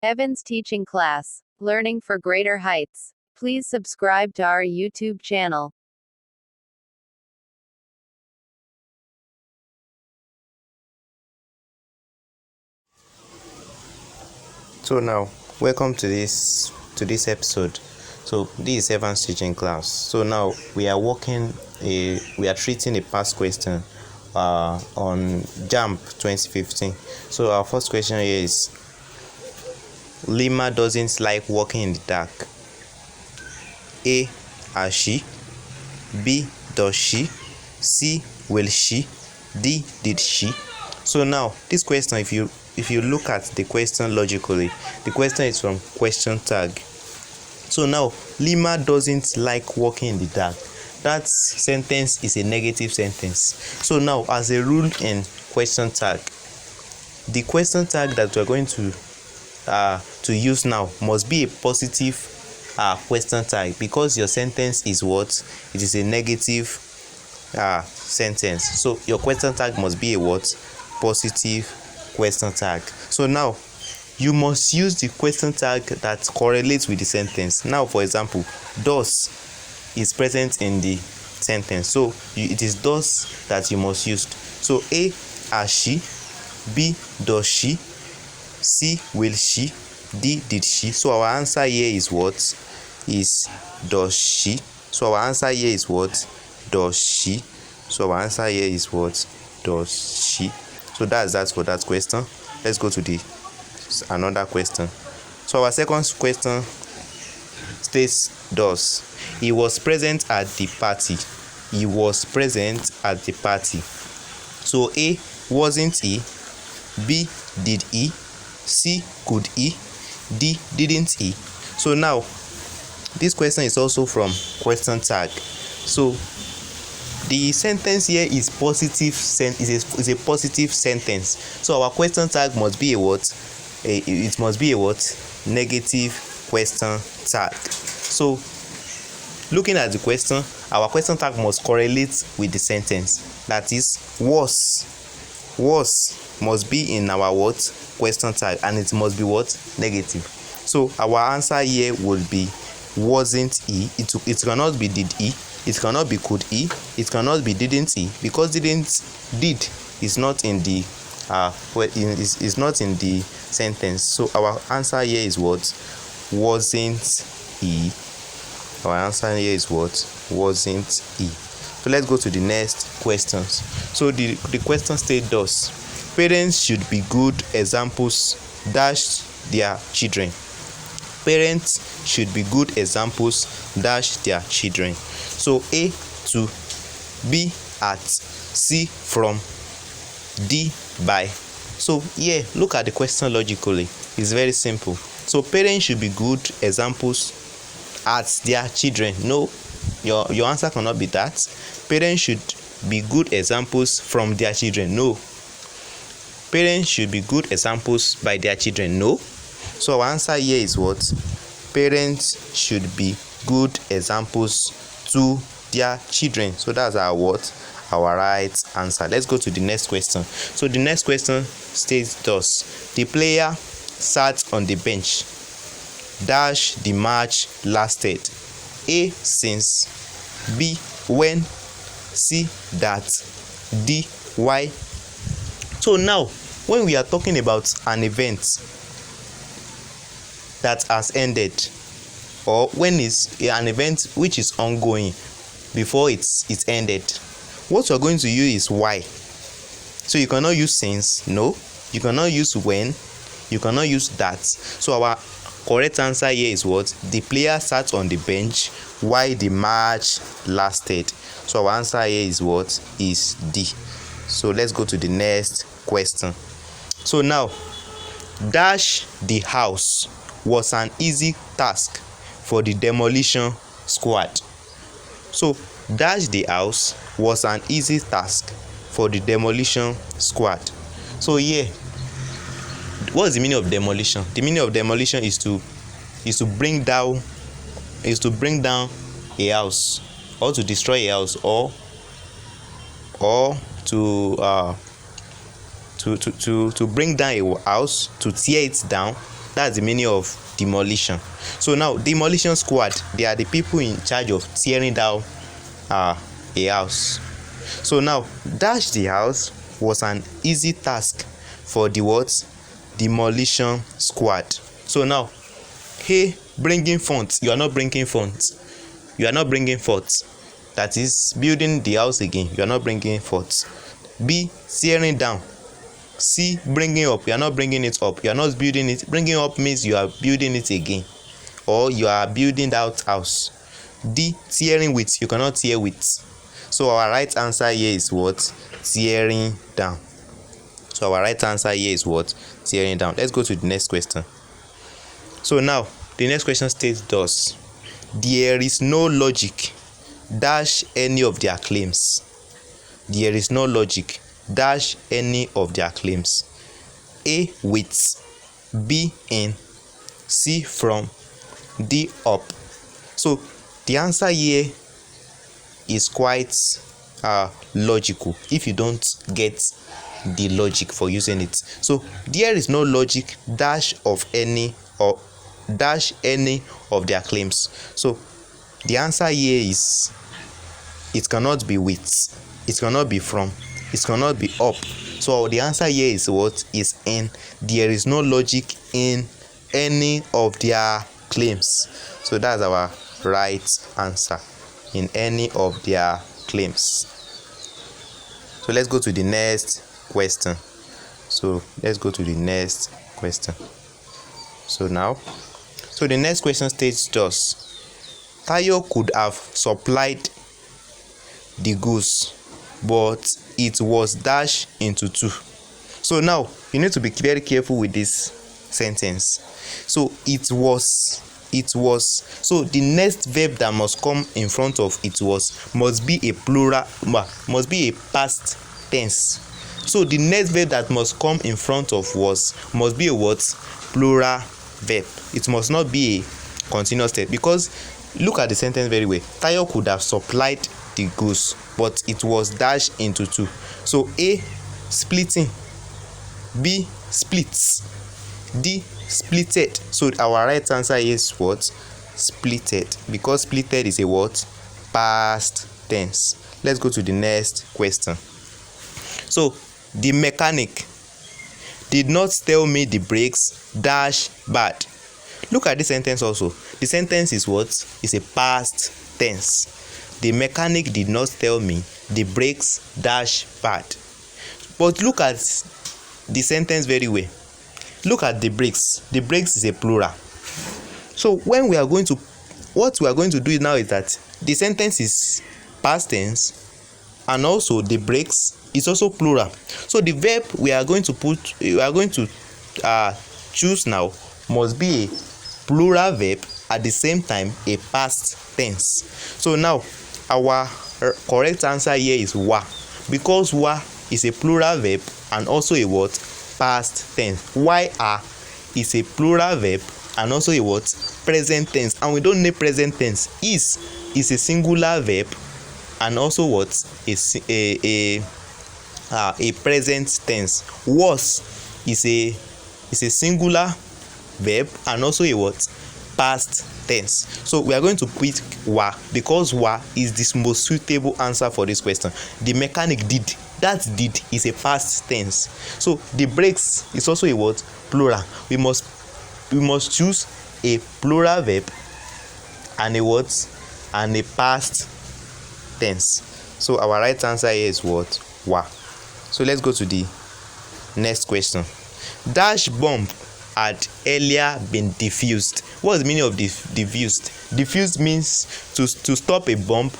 Evan's teaching class, Learning for Greater Heights. Please subscribe to our YouTube channel. So now, welcome to this episode. So this is Evan's teaching class. So now we are treating a past question on Jamb 2015. So our first question here is: Lima doesn't like walking in the dark. A, has she? B, does she? C, will she? D, did she? So now this question, if you look at the question logically, the question is from question tag. So now Lima doesn't like walking in the dark. That sentence is a negative sentence. So now, as a rule in question tag, the question tag that we're going to use now must be a positive question tag, because your sentence is what? It is a negative sentence. So your question tag must be a what? Positive question tag. So now you must use the question tag that correlates with the sentence. Now, for example, does is present in the sentence, so it is does that you must use. So A, has she? B, does she? C, will she? D, did she? So our answer here is what? Is does she. So our answer here is what? Does she. So our answer here is what? Does she. So that's that for that question. Let's go to the another question. So our second question states does. He was present at the party. He was present at the party. So A, wasn't he? B, did he? C, could he? D, didn't he? So now this question is also from question tag. So the sentence here is positive. Is a positive sentence. So our question tag must be a what? It must be a what? Negative question tag. So looking at the question, our question tag must correlate with the sentence. That is, was must be in our what? Question tag, and it must be what? Negative. So our answer here will be wasn't he. It cannot be did he. It cannot be could he. It cannot be didn't he, because did is not in the is not in the sentence. So our answer here is what? Wasn't he. Our answer here is what? Wasn't he. So let's go to the next questions. So the question states does. Parents should be good examples dash their children. Parents should be good examples dash their children. So A, to, B, at, C, from, D, by. So here, look at the question logically. It's very simple. So parents should be good examples at their children. No, your answer cannot be that. Parents should be good examples from their children. No. Parents should be good examples by their children. No. So our answer here is what? Parents should be good examples to their children. So that's our what? Our right answer. Let's go to the next question. So the next question states does. The player sat on the bench dash the match lasted. A, since. B, when. C, that. D, why. So now, when we are talking about an event that has ended, or when is an event which is ongoing before it's ended, what you're going to use is why. So you cannot use since. No. You cannot use when. You cannot use that. So our correct answer here is what? The player sat on the bench while the match lasted. So our answer here is what? Is D. So let's go to the next question. So now, dash the house was an easy task for the demolition squad. So dash the house was an easy task for the demolition squad. So here, what's the meaning of demolition? The meaning of demolition is to bring down a house, or to destroy a house, or to bring down a house, to tear it down. That's the meaning of demolition. So now demolition squad, they are the people in charge of tearing down a house. So now dash the house was an easy task for the what? Demolition squad. So now, hey, bringing funds. You are not bringing funds. You are not bringing funds. That is building the house again. You are not bringing funds. B, tearing down. C, bringing up. You are not bringing it up. You are not building it. Bringing up means you are building it again, or you are building that house. D, tearing with. You cannot tear with. So our right answer here is what? Tearing down. So our right answer here is what? Tearing down. Let's go to the next question. So now the next question states thus: there is no logic dash any of their claims. There is no logic dash any of their claims. A, with. B, in. C, from. D, up. So the answer here is quite logical if you don't get the logic for using it. So there is no logic dash of any or dash any of their claims. So the answer here is it cannot be with, it cannot be from, it cannot be up. So the answer here is what? Is in. There is no logic in any of their claims. So that's our right answer, in any of their claims. So let's go to the next question. So the next question states thus: Tayo could have supplied the goods, but it was dashed into two. So now you need to be very careful with this sentence. So it was. So the next verb that must come in front of it was must be a plural, must be a past tense. So the next verb that must come in front of was must be a what? Plural verb. It must not be a continuous tense, because look at the sentence very well. Tayo could have supplied the goods, but it was dashed into two. So A, splitting. B, splits. D, splitted. So our right answer is what? Splitted, because splitted is a what? Past tense. Let's go to the next question. So the mechanic did not tell me the brakes dash bad. Look at this sentence also. The sentence is what? Is a past tense. The mechanic did not tell me the brakes dash bad. But look at the sentence very well. Look at the brakes. The brakes is a plural. So when we are going to, what we are going to do now is that the sentence is past tense, and also the brakes is also plural. So the verb we are going to choose now must be a plural verb, at the same time a past tense. So now our correct answer here is wa, because wa is a plural verb and also a what? Past tense. Why are is a plural verb and also a what? Present tense. And we don't need present tense. Is a singular verb and also what? A present tense. Was is a singular verb and also a what? Past tense. So we are going to pick wa, because wa is the most suitable answer for this question. The mechanic did. That did is a past tense. So the brakes is also a what? Plural. We must choose a plural verb and a what? And a past tense. So our right answer here is what? Wa. So let's go to the next question. Dash bomb had earlier been diffused. What is the meaning of diffused? Diffused means to stop a bomb.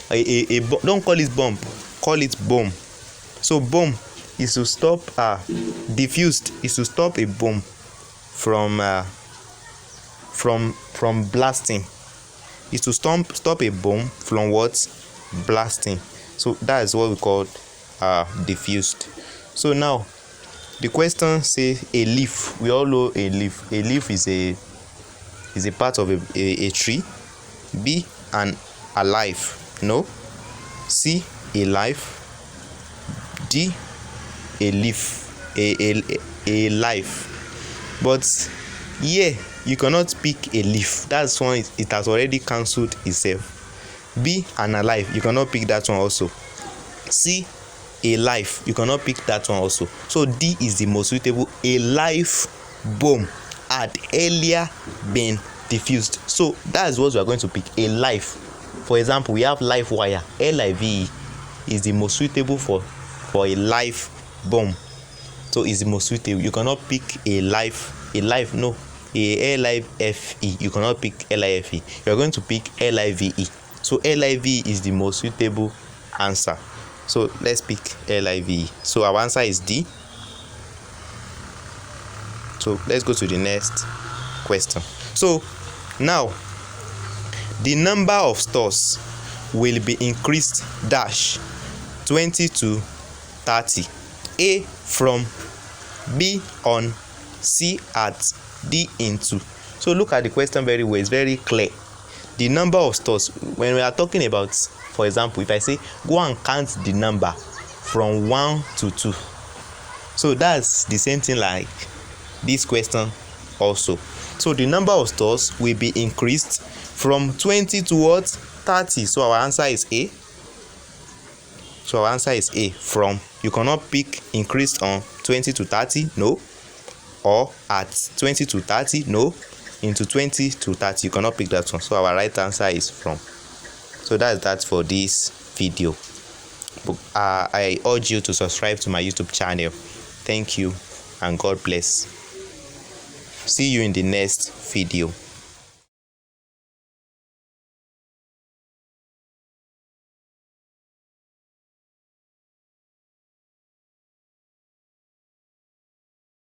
Don't call it bomb, call it bomb. So bomb is to stop. Diffused is to stop a bomb from blasting. Is to stop a bomb from what? Blasting. So that is what we call diffused. So now the question says a leaf. We all know a leaf. A leaf is a part of a tree. B, an alive. No. C, a life. D, a leaf. A life. But Here you cannot pick a leaf, that's one, it has already cancelled itself. B, an alive, you cannot pick that one also. C, a life, you cannot pick that one also. So D is the most suitable. A live bomb had earlier been diffused. So that's what we are going to pick, a live. For example, we have live wire, LIVE is the most suitable for a live bomb. So it's the most suitable. You cannot pick a live, no, a LIFE, you cannot pick LIFE. You are going to pick LIVE. So LIVE is the most suitable answer. So let's pick LIVE. So our answer is D. So let's go to the next question. So now the number of stores will be increased dash 20 to 30. A from, B on, C at, D into. So look at the question very well, it's very clear. The number of stores, when we are talking about, for example, if I say go and count the number from 1 to 2, so that's the same thing like this question also. So the number of stores will be increased from 20 to what? 30. So our answer is A. So our answer is A, from. You cannot pick increased on 20 to 30, no. Or at 20 to 30, no. Into 20 to 30, you cannot pick that one. So our right answer is from. So that's that for this video. I urge you to subscribe to my YouTube channel. Thank you and God bless. See you in the next video.